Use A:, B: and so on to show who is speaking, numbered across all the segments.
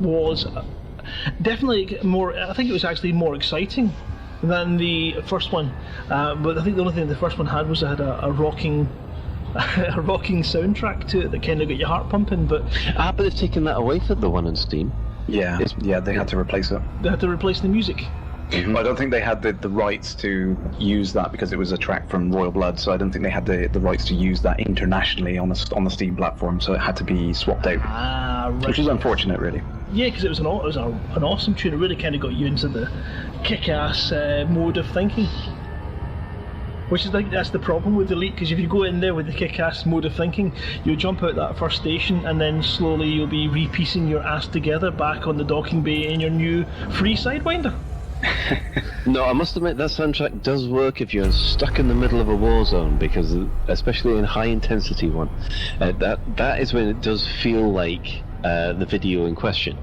A: was definitely more. I think it was actually more exciting than the first one. But I think the only thing the first one had was it had a rocking. A rocking soundtrack to it that kind of got your heart pumping, but
B: they've taken that away from the one on Steam.
C: Yeah, they had to replace it.
A: They had to replace the music.
C: I don't think they had the rights to use that because it was a track from Royal Blood, so I don't think they had the rights to use that internationally on the Steam platform, so it had to be swapped out.
A: Right.
C: Which is unfortunate, really.
A: Yeah, because it was an awesome tune. It really kind of got you into the kick-ass mode of thinking. Which is that's the problem with Elite, because if you go in there with the kick-ass mode of thinking, you'll jump out that first station and then slowly you'll be repiecing your ass together back on the docking bay in your new free Sidewinder.
B: No, I must admit that soundtrack does work if you're stuck in the middle of a war zone, because especially in high intensity one, that is when it does feel like the video in question.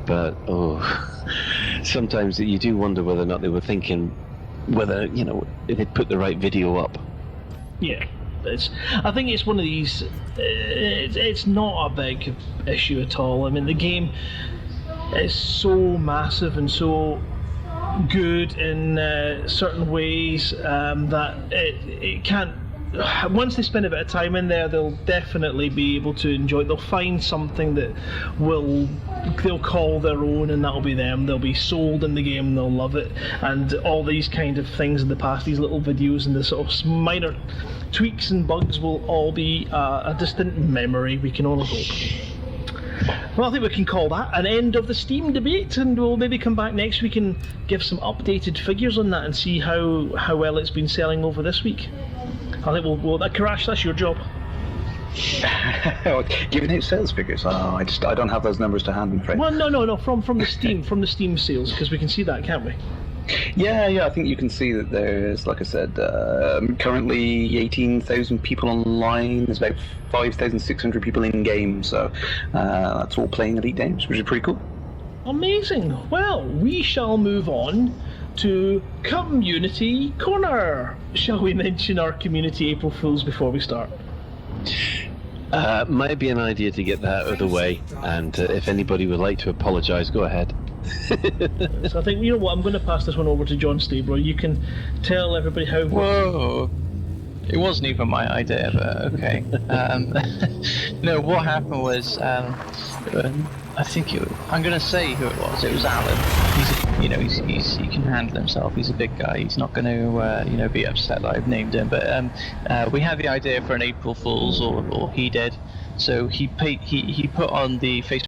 B: But sometimes you do wonder whether or not they were thinking whether if they put the right video up.
A: Yeah, I think it's one of these. It's not a big issue at all. I mean, the game is so massive and so good in certain ways that it can't. Once they spend a bit of time in there, they'll definitely be able to enjoy it. They'll find something that they'll call their own, and that'll be them. They'll be sold in the game and they'll love it. And all these kind of things in the past, these little videos and the sort of minor tweaks and bugs will all be a distant memory, we can only hope. Well, I think we can call that an end of the Steam debate, and we'll maybe come back next week and give some updated figures on that and see how well it's been selling over this week. I think we'll Karash, that's your job.
C: Giving out sales figures? I don't have those numbers to hand, I'm afraid.
A: Well, no, from the Steam sales, because we can see that, can't we?
C: Yeah, I think you can see that there's, like I said, currently 18,000 people online. There's about 5,600 people in game, so that's all playing Elite games, which is pretty cool.
A: Amazing. Well, we shall move on to Community Corner. Shall we mention our community April Fools before we start?
B: Might be an idea to get that out of the way, and if anybody would like to apologise, go ahead.
A: So I think, you know what, I'm going to pass this one over to John Stabler. You can tell everybody how...
D: Whoa! It wasn't even my idea, but okay. No, what happened was, I think I'm going to say who it was. It was Alan. He can handle himself. He's a big guy. He's not going to, be upset that I've named him. But we had the idea for an April Fool's, or he did. So he put on the Facebook